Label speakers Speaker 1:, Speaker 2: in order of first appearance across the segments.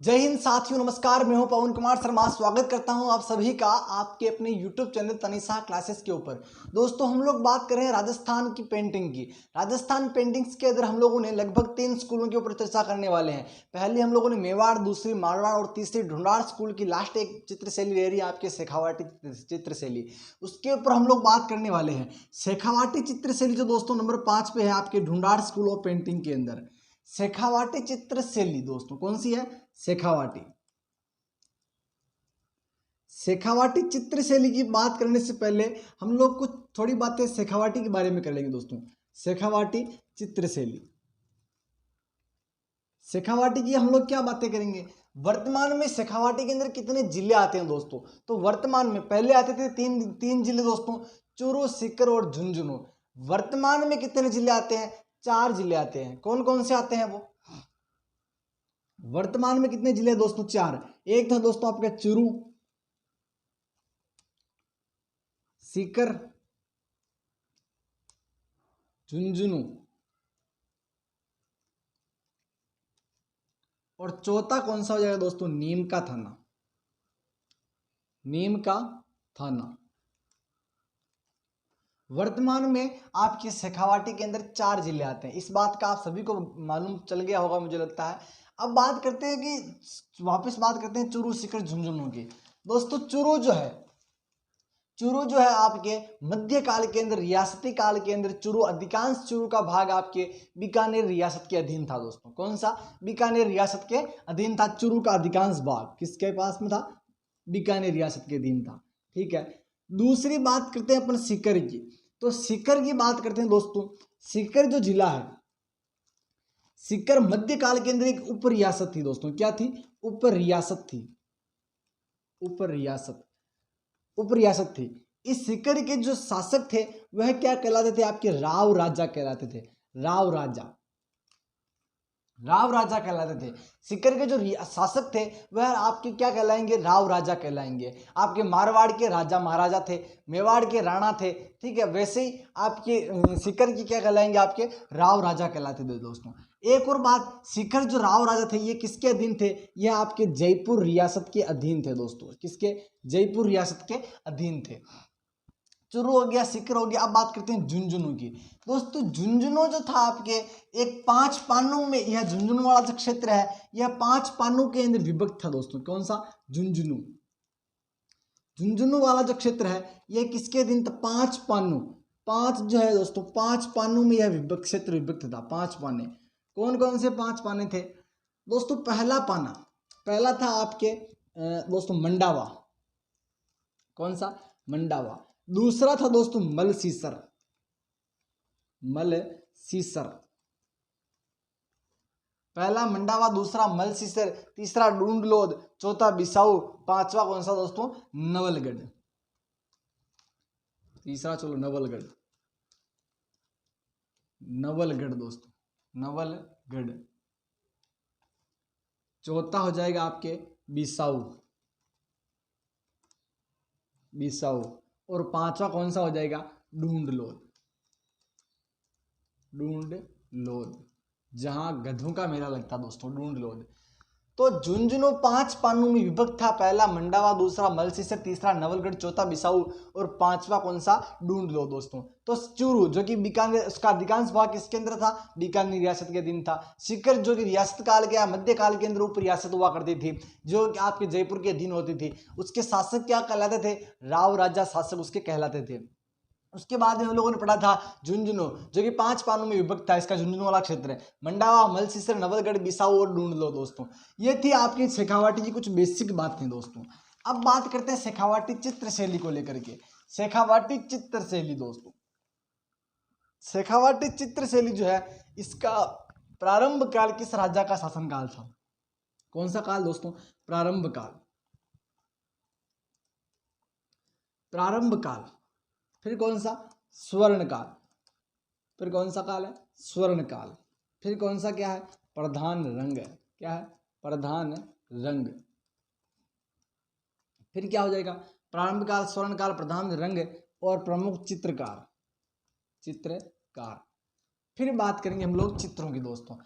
Speaker 1: जय हिंद साथियों, नमस्कार। मैं हूं पवन कुमार शर्मा। स्वागत करता हूं आप सभी का आपके अपने YouTube चैनल तनिषा क्लासेस के ऊपर। दोस्तों, हम लोग बात कर रहे हैं राजस्थान की पेंटिंग की। राजस्थान पेंटिंग्स के अंदर हम लोगों ने लगभग 3 स्कूलों के ऊपर चर्चा करने वाले हैं। पहले हम लोगों ने मेवाड़, दूसरी मारवाड़ और तीसरी ढूंढाड़ स्कूल की लास्ट एक चित्रशैली ले रही है आपके शेखावाटी चित्रशैली। उसके ऊपर हम लोग बात करने वाले हैं। शेखावाटी चित्रशैली जो दोस्तों नंबर 5 पे है आपके ढूंढाड़ स्कूल ऑफ पेंटिंग के अंदर। शेखावाटी चित्रशैली दोस्तों कौन सी है? शेखावाटी। शेखावाटी चित्रशैली की बात करने से पहले हम लोग कुछ थोड़ी बातें शेखावाटी के बारे में कर लेंगे दोस्तों। शेखावाटी चित्रशैली, शेखावाटी की हम लोग क्या बातें करेंगे। वर्तमान में शेखावाटी के अंदर कितने जिले आते हैं दोस्तों? तो वर्तमान में पहले आते थे तीन जिले दोस्तों, चूरू, सीकर और झुंझुनू। वर्तमान में कितने जिले आते हैं? 4 जिले आते हैं। कौन कौन से आते हैं वो? वर्तमान में कितने जिले दोस्तों? 4। एक था दोस्तों आपका चूरू, सीकर, झुंझुनू और चौथा कौन सा हो जाएगा दोस्तों? नीम का थाना। नीम का थाना। वर्तमान में आपके शेखावाटी के अंदर 4 जिले आते हैं। इस बात का आप सभी को मालूम चल गया होगा मुझे लगता है। अब बात करते हैं कि वापस बात करते हैं चूरू, सीकर, झुंझुनू की। दोस्तों चूरू जो है आपके मध्यकाल के अंदर, रियासती काल के अंदर चूरू, अधिकांश चूरू का भाग आपके बीकानेर रियासत के अधीन था दोस्तों। कौन सा? बीकानेर रियासत के अधीन था। चूरू का अधिकांश भाग किसके पास में था? बीकानेर रियासत के अधीन था। ठीक है। दूसरी बात करते हैं अपन सीकर की। तो सीकर की बात करते हैं दोस्तों। सीकर जो जिला है, सीकर मध्यकाल के अंदर एक उप रियासत थी दोस्तों। क्या थी? उप रियासत थी। उप रियासत थी। इस सीकर के जो शासक थे वह क्या कहलाते थे? आपके राव राजा कहलाते थे। राव राजा कहलाते थे। सीकर के जो शासक थे वह आपके क्या कहलाएंगे? राव राजा कहलाएंगे। आपके मारवाड़ के राजा महाराजा थे, मेवाड़ के राणा थे। ठीक है, वैसे ही आपके सीकर की क्या कहलाएंगे? आपके राव राजा कहलाते थे दोस्तों। एक और बात, सीकर जो राव राजा थे ये किसके अधीन थे? ये आपके जयपुर रियासत के अधीन थे दोस्तों। किसके? जयपुर रियासत के अधीन थे। चूरू हो गया, सीकर हो गया। अब बात करते हैं झुंझुनू की। दोस्तों झुंझुनू जो था आपके एक 5 पानों में, यह झुंझुनू वाला जो क्षेत्र है यह 5 पानों के अंदर विभक्त था दोस्तों। कौन सा? झुंझुनू वाला जो क्षेत्र है यह किसके अधीन था? 5 पानों। 5 जो है दोस्तों, 5 पानों में यह क्षेत्र विभक्त था। 5 पाने। कौन कौन से 5 पाने थे दोस्तों? पहला था आपके दोस्तों मंडावा। कौन सा? मंडावा। दूसरा था दोस्तों मलसीसर। पहला मंडावा, दूसरा मलसीसर, तीसरा डूंडलोद, चौथा बिसाऊ, पांचवा कौन सा दोस्तों? नवलगढ़। तीसरा चलो नवलगढ़ दोस्तों, नवलगढ़। चौथा हो जाएगा आपके बिसाऊ और पांचवा कौन सा हो जाएगा? डूंडलोद। जहां गधों का मेला लगता दोस्तों, डूंडलोद। तो झुंझुनू 5 पानों में विभक्त था। पहला मंडावा, दूसरा मलसीसर, तीसरा नवलगढ़, चौथा बिसाऊ और पांचवा कौन सा? डूंडलो दोस्तों। तो चूरू जो कि बीकानेर, उसका अधिकांश भाग किसके अंदर था? बीकानेर रियासत के अधीन था। सीकर जो कि रियासत काल के मध्यकाल के अंदर उप रियासत हुआ करती थी, जो कि आपके जयपुर के अधीन होती थी। उसके शासक क्या कहलाते थे? राव राजा शासक उसके कहलाते थे। उसके बाद में हम लोगों ने पढ़ा था झुंझुनू जो कि 5 पानों में विभक्त था। इसका झुंझुनू वाला क्षेत्र है। मंडावा, मलसीसर, नवलगढ़, बिसाऊ और डूंडलो दोस्तों। ये थी आपकी शेखावाटी की कुछ बेसिक बातें दोस्तों। अब बात करते हैं शेखावाटी चित्रशैली को लेकर के। शेखावाटी चित्रशैली दोस्तों, शेखावाटी चित्रशैली जो है इसका प्रारंभ काल किस राजा का शासनकाल था? कौन सा काल दोस्तों? प्रारंभ काल। फिर कौन सा? स्वर्णकाल। फिर कौन सा काल है? स्वर्णकाल। फिर कौन सा क्या है? प्रधान रंग। क्या है? प्रधान रंग। फिर क्या हो जाएगा? प्रारंभ काल, स्वर्णकाल, प्रधान रंग और प्रमुख चित्रकार। फिर बात करेंगे हम लोग चित्रों की दोस्तों।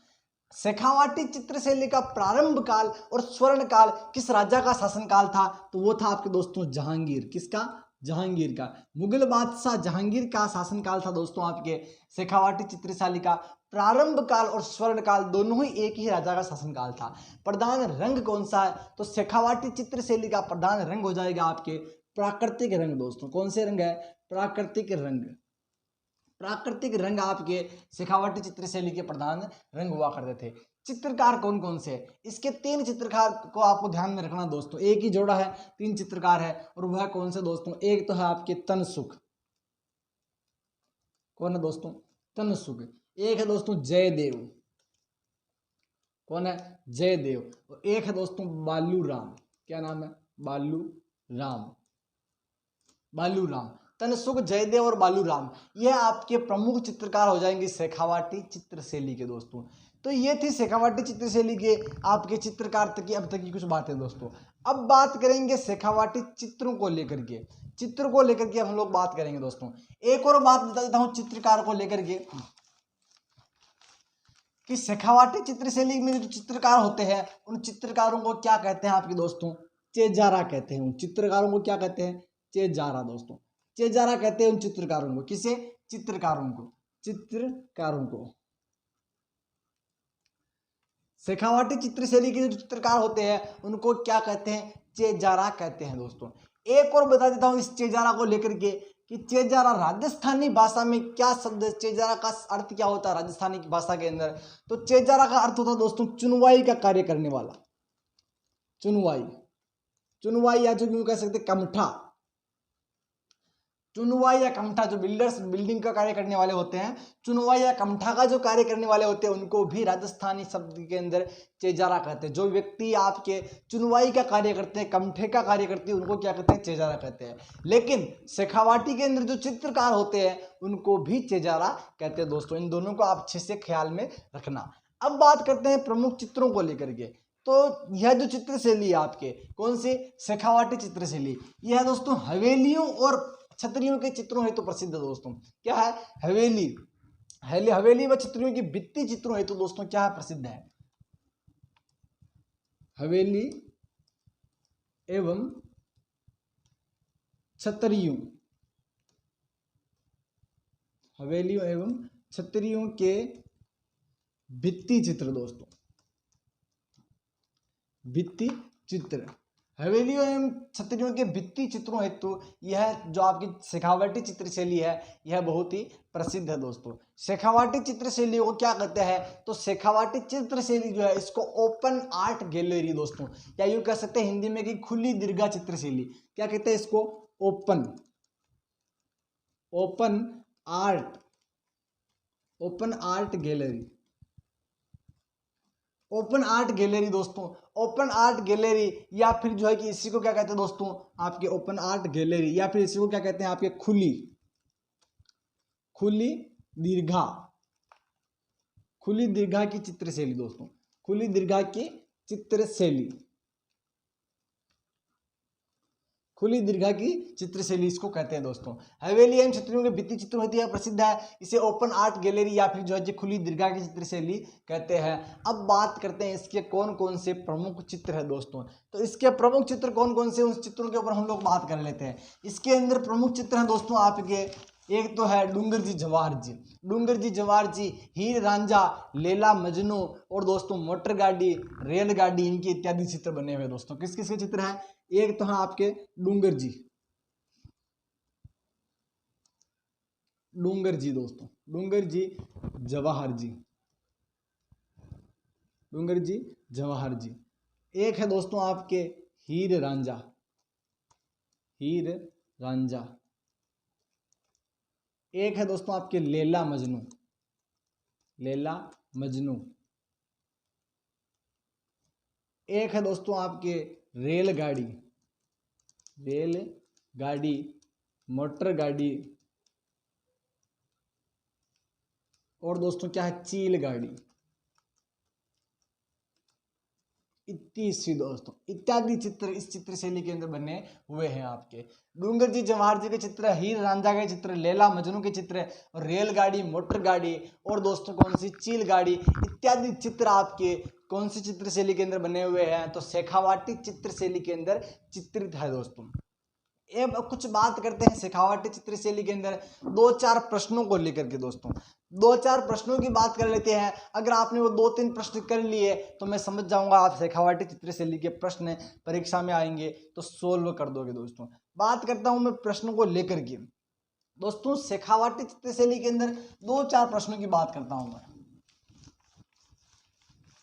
Speaker 1: शेखावाटी चित्रशैली का प्रारंभ काल और स्वर्ण काल किस राजा का शासनकाल था? तो वो था आपके दोस्तों जहांगीर। किसका? जहांगीर का। मुगल बादशाह जहांगीर का शासनकाल था दोस्तों आपके शेखावाटी चित्रशैली का प्रारंभ काल और स्वर्ण काल, दोनों ही एक ही राजा का शासनकाल था। प्रधान रंग कौन सा है? तो शेखावाटी चित्रशैली का प्रधान रंग हो जाएगा आपके प्राकृतिक रंग दोस्तों। कौन से रंग है? प्राकृतिक रंग। प्राकृतिक रंग आपके शेखावाटी चित्रशैली के प्रधान रंग हुआ करते थे। चित्रकार कौन कौन से? इसके 3 चित्रकार को आपको ध्यान में रखना दोस्तों, एक ही जोड़ा है, 3 चित्रकार है, और वह कौन से दोस्तों? एक तो है आपके तनसुख। कौन है दोस्तों? तनसुख। एक है दोस्तों जयदेव। कौन है? जयदेव। और एक है दोस्तों बालू राम। क्या नाम है? बालू राम। बालू राम। तनसुख, जयदेव और बालू राम, यह आपके प्रमुख चित्रकार हो जाएंगे शेखावाटी चित्रशैली के दोस्तों। तो ये थी शेखावाटी चित्रशैली के आपके चित्रकार तक की अब तक की कुछ बातें दोस्तों। अब बात करेंगे शेखावाटी चित्रों को लेकर के। चित्र को लेकर के अब हम लोग बात करेंगे दोस्तों। एक और बात बता देता हूं चित्रकार को लेकर के, कि शेखावाटी चित्रशैली में जो चित्रकार होते हैं उन चित्रकारों को क्या कहते हैं आपके दोस्तों? चेजारा कहते हैं। उन चित्रकारों को क्या कहते हैं? चेजारा दोस्तों। चेजारा कहते हैं उन चित्रकारों को। किसे? चित्रकारों को। चित्रकारों को। शेखावाटी चित्रशैली के जो चित्रकार होते हैं उनको क्या कहते हैं? चेजारा कहते हैं दोस्तों। एक और बता देता हूं इस चेजारा को लेकर के, कि चेजारा राजस्थानी भाषा में क्या शब्द है? चेजारा का अर्थ क्या होता है राजस्थानी की भाषा के अंदर? तो चेजारा का अर्थ होता है दोस्तों चुनवाई का कार्य करने वाला। चुनवाई। चुनवाई या जो क्यों कह सकते कमठा। चुनवाई या कमठा, जो बिल्डर्स बिल्डिंग का कार्य करने वाले होते हैं, चुनवाई या कमठा का जो कार्य करने वाले होते हैं उनको भी राजस्थानी शब्द के अंदर चेजारा कहते हैं। जो व्यक्ति आपके चुनवाई का कार्य करते हैं, कमठे का कार्य करते हैं, उनको क्या कहते हैं? चेजारा कहते हैं। लेकिन शेखावाटी के अंदर जो चित्रकार होते हैं उनको भी चेजारा कहते हैं दोस्तों। इन दोनों को आप अच्छे से ख्याल में रखना। अब बात करते हैं प्रमुख चित्रों को लेकर के। तो यह जो चित्रशैली है आपके, कौन सी? शेखावाटी चित्रशैली, यह दोस्तों हवेलियों और छतरियों के चित्रों हेतु प्रसिद्ध है दोस्तों। क्या है? हवेली। हवेली व छतरियों की भित्ति चित्रों हेतु दोस्तों क्या है? प्रसिद्ध है। हवेली एवं छतरियों, हवेलियों एवं छतरियों के भित्ति चित्र दोस्तों। भित्ति चित्र, हवेलियों एवं छतरियों के भित्ति चित्रों हेतु यह जो आपकी शेखावाटी चित्रशैली है यह बहुत ही प्रसिद्ध है दोस्तों। शेखावाटी चित्रशैली को क्या कहते हैं? तो शेखावाटी चित्रशैली जो है इसको ओपन आर्ट गैलरी दोस्तों, या यूं कह सकते हैं हिंदी में कि खुली दीर्घा चित्रशैली। क्या कहते हैं इसको? Open art, open art gallery. Open art gallery दोस्तों, ओपन आर्ट गैलरी, या फिर जो है कि इसी को क्या कहते हैं दोस्तों? आपके ओपन आर्ट गैलरी, या फिर इसी को क्या कहते हैं? आपके खुली दीर्घा, खुली दीर्घा की चित्रशैली दोस्तों। खुली दीर्घा की चित्रशैली, खुली दीर्घा की चित्रशैली इसको कहते हैं दोस्तों। हवेली एवं छतरियों के भित्ति चित्र होती है प्रसिद्ध है, इसे ओपन आर्ट गैलरी या फिर जो है खुली दीर्घा की चित्रशैली कहते हैं। अब बात करते हैं इसके कौन कौन से प्रमुख चित्र है दोस्तों। तो इसके प्रमुख चित्र कौन कौन से, उस चित्रों के ऊपर हम लोग बात कर लेते हैं। इसके अंदर प्रमुख चित्र हैं दोस्तों आपके, एक तो है डूंगर जी जवाहर जी। डूंगर जी जवाहर जी, हीर रांझा, लैला मजनू और दोस्तों मोटर गाड़ी, रेलगाड़ी, इनके इत्यादि चित्र बने हुए दोस्तों। किस किस के चित्र हैं? एक तो है आपके डूंगर जी, डूंगर जी दोस्तों, डूंगर जी जवाहर जी, डूंगर जी जवाहर जी। एक है दोस्तों आपके हीर रांझा, हीर रांझा। एक है दोस्तों आपके लैला मजनू, लैला मजनू। एक है दोस्तों आपके रेलगाड़ी, रेलगाड़ी, मोटर गाड़ी, और दोस्तों क्या है? चील गाड़ी। इत्तीसवीं दोस्तों, इत्यादि चित्र इस चित्र शैली के अंदर बने हुए हैं आपके। डूंगर जी जवाहर जी के चित्र, हीर रांझा के चित्र, लैला मजनू के चित्र, और रेलगाड़ी, मोटर गाड़ी, और दोस्तों कौन सी, चील गाड़ी, इत्यादि चित्र आपके कौन सी चित्र शैली के अंदर बने हुए हैं, तो शेखावाटी चित्र शैली के अंदर चित्रित है दोस्तों। अब कुछ बात करते हैं शेखावाटी चित्र शैली के अंदर 2-4 प्रश्नों को लेकर के दोस्तों। 2-4 प्रश्नों की बात कर लेते हैं। अगर आपने वो 2-3 प्रश्न कर लिए तो मैं समझ जाऊंगा आप शेखावाटी चित्र शैली के प्रश्न परीक्षा में आएंगे तो सोल्व कर दोगे दोस्तों। बात करता हूं मैं प्रश्नों को लेकर के दोस्तों। शेखावाटी चित्र शैली के अंदर 2-4 प्रश्नों की बात करता हूं मैं।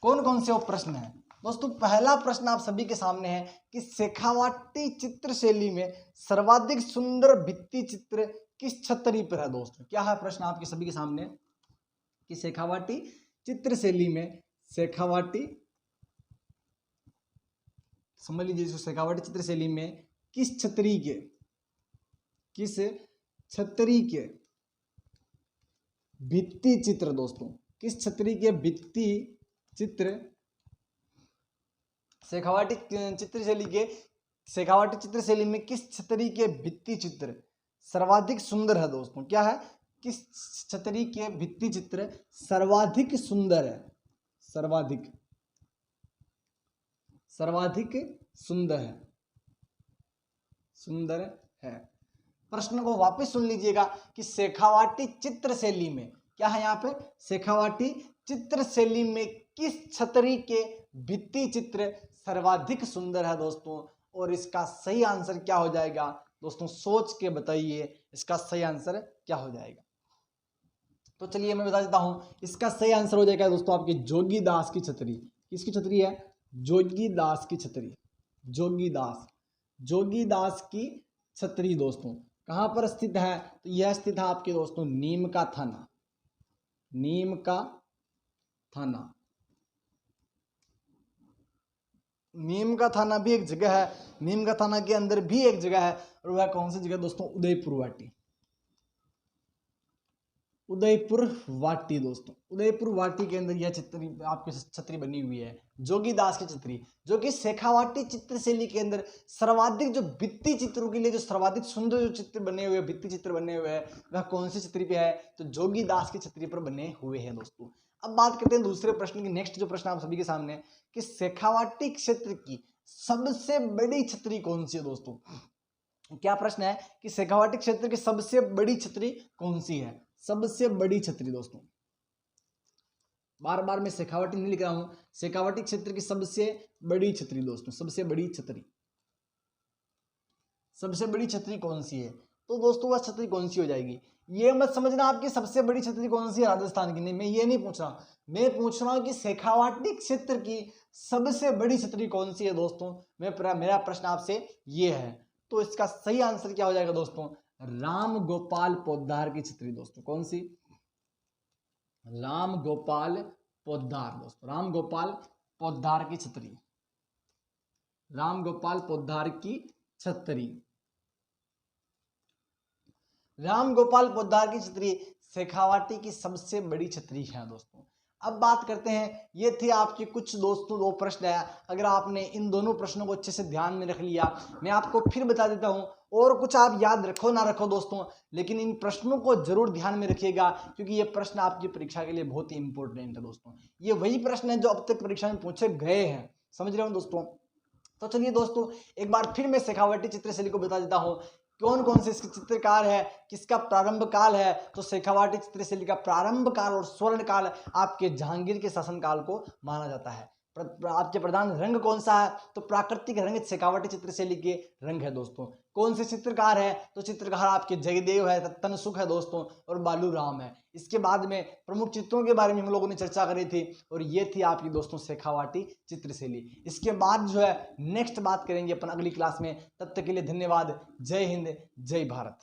Speaker 1: कौन कौन से वो प्रश्न है दोस्तों? पहला प्रश्न आप सभी के सामने है कि शेखावाटी चित्र शैली में सर्वाधिक सुंदर भित्ति चित्र किस छतरी पर है दोस्तों? क्या है प्रश्न आपके सभी के सामने कि शेखावाटी चित्र शैली में, शेखावाटी समझ लीजिए इसको, शेखावाटी चित्र शैली में किस छतरी के भित्ति चित्र दोस्तों, किस छतरी के भित्ति चित्र शेखावाटी चित्र शैली में किस छतरी के भित्ति चित्र सर्वाधिक सुंदर है दोस्तों? क्या है? किस छतरी के भित्ति चित्र सर्वाधिक सुंदर है, सर्वाधिक सुंदर है। प्रश्न को वापस सुन लीजिएगा कि शेखावाटी चित्र शैली में क्या है, यहाँ पे शेखावाटी चित्र शैली में किस छतरी के भित्ति चित्र सर्वाधिक सुंदर है दोस्तों? और इसका सही आंसर क्या हो जाएगा दोस्तों? सोच के बताइए इसका सही आंसर क्या हो जाएगा। तो चलिए मैं बता देता हूं, इसका सही आंसर हो जाएगा दोस्तों आपकी जोगीदास की छतरी। किसकी छतरी है? जोगीदास की छतरी। जोगीदास की छतरी दोस्तों कहां पर स्थित है? तो यह स्थित है आपके दोस्तों नीम का थाना। नीम का थाना भी एक जगह है, नीम का थाना के अंदर भी एक जगह है, और वह कौन सी जगह दोस्तों? उदयपुर वाटी दोस्तों। उदयपुर वाटी के अंदर यह छतरी आपकी छतरी बनी हुई है, जोगीदास की छतरी, जो कि शेखावाटी चित्र शैली के अंदर सर्वाधिक जो भित्ति चित्रों के लिए जो सर्वाधिक सुंदर जो चित्र बने हुए, भित्ति चित्र बने हुए हैं, वह कौन सी छतरी पे है? तो जोगीदास की छतरी पर बने हुए हैं दोस्तों। अब बात करते हैं दूसरे प्रश्न की। नेक्स्ट जो प्रश्न आप सभी के सामने कि शेखावाटी क्षेत्र की सबसे बड़ी छतरी कौन सी है दोस्तों? क्या प्रश्न है कि शेखावाटी क्षेत्र की सबसे बड़ी छतरी कौन सी है? सबसे बड़ी छतरी दोस्तों, बार बार मैं शेखावाटी नहीं लिख रहा हूं, शेखावाटी क्षेत्र की सबसे बड़ी छतरी दोस्तों, सबसे बड़ी छतरी कौन सी है? तो दोस्तों वह छतरी कौन सी हो जाएगी? ये मत समझना आपकी सबसे बड़ी छतरी कौन सी है राजस्थान की, नहीं, मैं ये नहीं पूछ रहा। मैं पूछ रहा हूं कि शेखावाटी क्षेत्र की सबसे बड़ी छतरी कौन सी है दोस्तों। मेरा प्रश्न आपसे ये है। तो इसका सही आंसर क्या हो जाएगा दोस्तों? राम गोपाल पोद्दार की छतरी दोस्तों। कौन सी? राम गोपाल पोद्दार दोस्तों, राम गोपाल पोद्दार की छतरी, राम गोपाल पोद्दार की छतरी, राम गोपाल पोद्दार की छतरी शेखावाटी की सबसे बड़ी छतरी है दोस्तों। अब बात करते हैं, ये थे आपके कुछ दोस्तों 2 प्रश्न है। अगर आपने इन दोनों प्रश्नों को अच्छे से ध्यान में रख लिया, मैं आपको फिर बता देता हूं, और कुछ आप याद रखो ना रखो दोस्तों, लेकिन इन प्रश्नों को जरूर ध्यान में रखिएगा, क्योंकि ये प्रश्न आपकी परीक्षा के लिए बहुत ही इंपॉर्टेंट है दोस्तों। ये वही प्रश्न है जो अब तक परीक्षा में पूछे गए हैं, समझ रहे हो दोस्तों। तो चलिए दोस्तों एक बार फिर मैं शेखावाटी चित्र शैली को बता देता हूँ कौन कौन से इसके चित्रकार है, किसका प्रारंभ काल है। तो शेखावाटी चित्र शैली का प्रारंभ काल और स्वर्ण काल आपके जहांगीर के शासनकाल को माना जाता है। आपके प्रधान रंग कौन सा है? तो प्राकृतिक रंग शेखावाटी चित्र शैली के रंग है दोस्तों। कौन से चित्रकार है? तो चित्रकार आपके जयदेव है, तनसुख है दोस्तों, और बालू राम है। इसके बाद में प्रमुख चित्रों के बारे में हम लोगों ने चर्चा करी थी, और ये थी आपकी दोस्तों शेखावाटी चित्र शैली। इसके बाद जो है नेक्स्ट बात करेंगे अपन अगली क्लास में। तब तक के लिए धन्यवाद। जय हिंद, जय भारत।